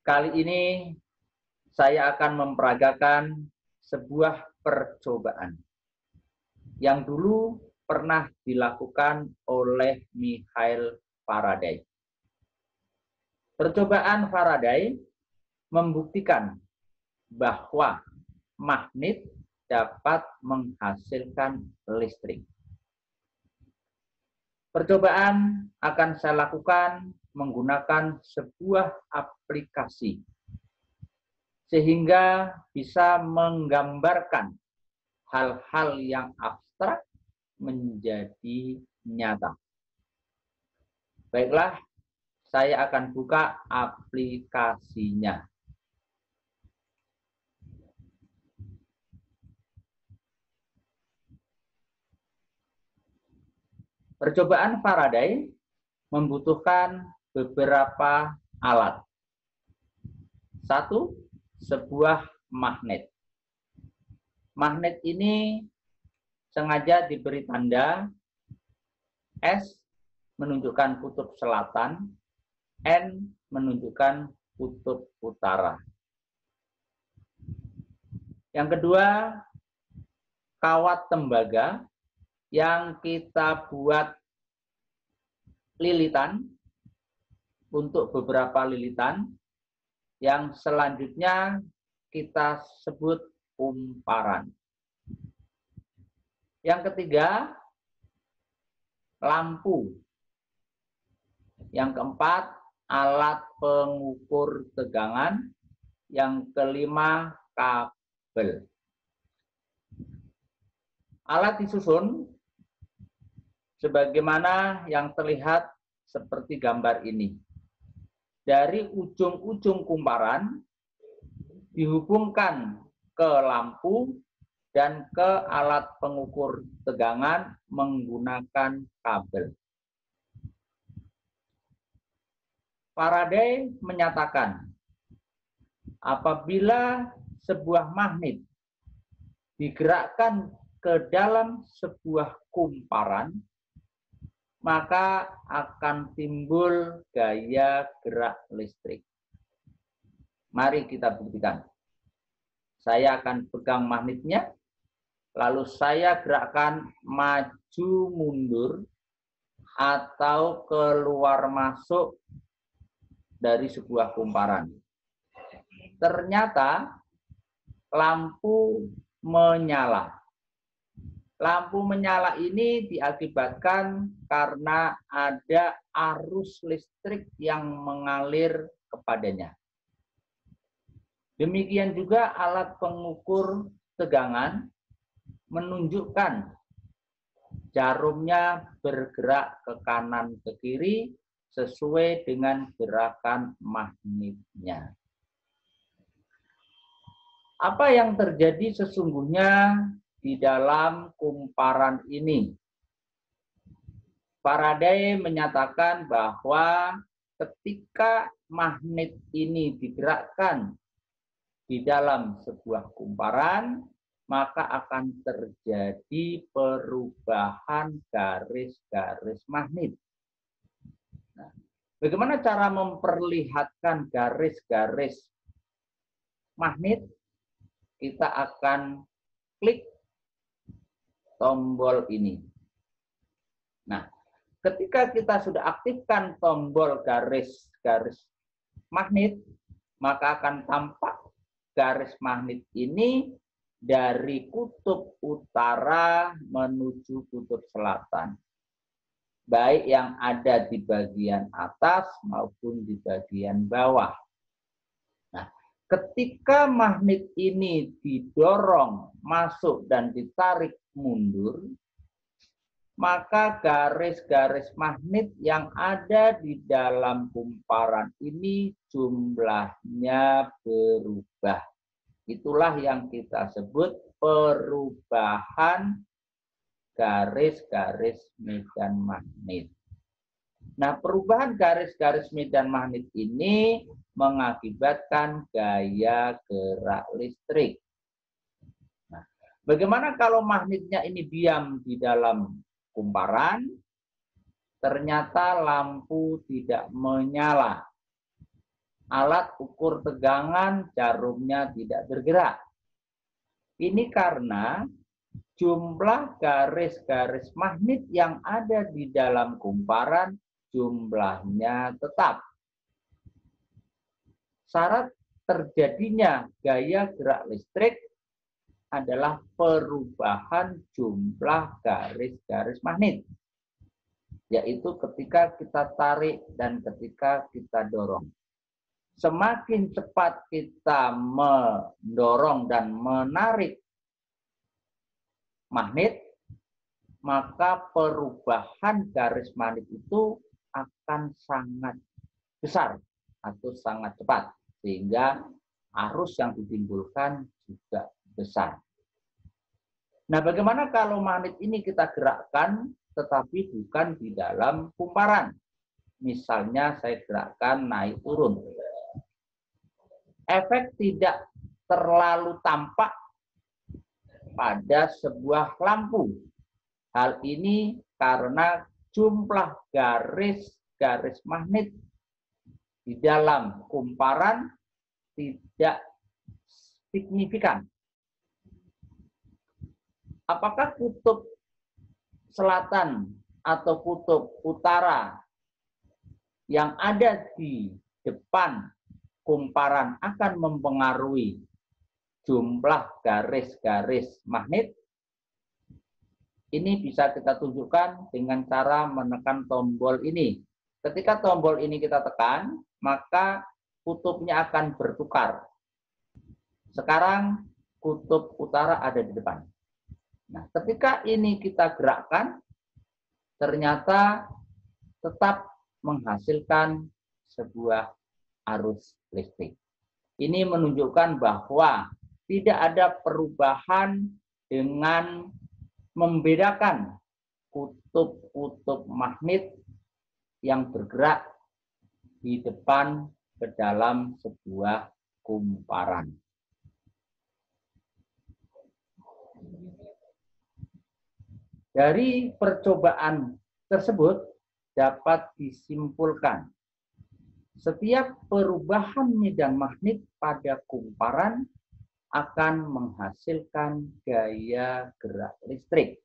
Kali ini saya akan memperagakan sebuah percobaan yang dulu pernah dilakukan oleh Michael Faraday. Percobaan Faraday membuktikan bahwa magnet dapat menghasilkan listrik. Percobaan akan saya lakukan menggunakan sebuah aplikasi sehingga bisa menggambarkan hal-hal yang abstrak menjadi nyata. Baiklah, saya akan buka aplikasinya. Percobaan Faraday membutuhkan beberapa alat. Satu, sebuah magnet. Magnet ini sengaja diberi tanda S menunjukkan kutub selatan, N menunjukkan kutub utara. Yang kedua, kawat tembaga yang kita buat lilitan untuk beberapa lilitan, yang selanjutnya kita sebut kumparan. Yang ketiga, lampu. Yang keempat, alat pengukur tegangan. Yang kelima, kabel. Alat disusun sebagaimana yang terlihat seperti gambar ini. Dari ujung-ujung kumparan dihubungkan ke lampu dan ke alat pengukur tegangan menggunakan kabel. Faraday menyatakan apabila sebuah magnet digerakkan ke dalam sebuah kumparan, maka akan timbul gaya gerak listrik. Mari kita buktikan. Saya akan pegang magnetnya, lalu saya gerakkan maju mundur atau keluar masuk dari sebuah kumparan. Ternyata lampu menyala. Lampu menyala ini diakibatkan karena ada arus listrik yang mengalir kepadanya. Demikian juga alat pengukur tegangan menunjukkan jarumnya bergerak ke kanan ke kiri sesuai dengan gerakan magnetnya. Apa yang terjadi sesungguhnya di dalam kumparan ini? Faraday menyatakan bahwa ketika magnet ini digerakkan di dalam sebuah kumparan, maka akan terjadi perubahan garis-garis magnet. Nah, bagaimana cara memperlihatkan garis-garis magnet? Kita akan klik tombol ini. Nah, ketika kita sudah aktifkan tombol garis-garis magnet, maka akan tampak garis magnet ini dari kutub utara menuju kutub selatan. Baik yang ada di bagian atas maupun di bagian bawah. Nah, ketika magnet ini didorong masuk dan ditarik mundur, maka garis-garis magnet yang ada di dalam kumparan ini jumlahnya berubah. Itulah yang kita sebut perubahan garis-garis medan magnet. Nah, perubahan garis-garis medan magnet ini mengakibatkan gaya gerak listrik. Nah, bagaimana kalau magnetnya ini diam di dalam kumparan? Ternyata lampu tidak menyala. Alat ukur tegangan jarumnya tidak bergerak. Ini karena jumlah garis-garis magnet yang ada di dalam kumparan jumlahnya tetap. Syarat terjadinya gaya gerak listrik adalah perubahan jumlah garis-garis magnet, yaitu ketika kita tarik dan ketika kita dorong. Semakin cepat kita mendorong dan menarik magnet, maka perubahan garis magnet itu akan sangat besar atau sangat cepat, sehingga arus yang ditimbulkan juga besar. Nah, bagaimana kalau magnet ini kita gerakkan tetapi bukan di dalam kumparan? Misalnya saya gerakkan naik turun. Efek tidak terlalu tampak pada sebuah lampu. Hal ini karena jumlah garis-garis magnet di dalam kumparan tidak signifikan. Apakah kutub selatan atau kutub utara yang ada di depan kumparan akan mempengaruhi jumlah garis-garis magnet? Ini bisa kita tunjukkan dengan cara menekan tombol ini. Ketika tombol ini kita tekan, maka kutubnya akan bertukar. Sekarang kutub utara ada di depan. Nah, ketika ini kita gerakkan, ternyata tetap menghasilkan sebuah arus listrik. Ini menunjukkan bahwa tidak ada perubahan dengan membedakan kutub-kutub magnet yang bergerak di depan ke dalam sebuah kumparan. Dari percobaan tersebut dapat disimpulkan setiap perubahan medan magnet pada kumparan akan menghasilkan gaya gerak listrik.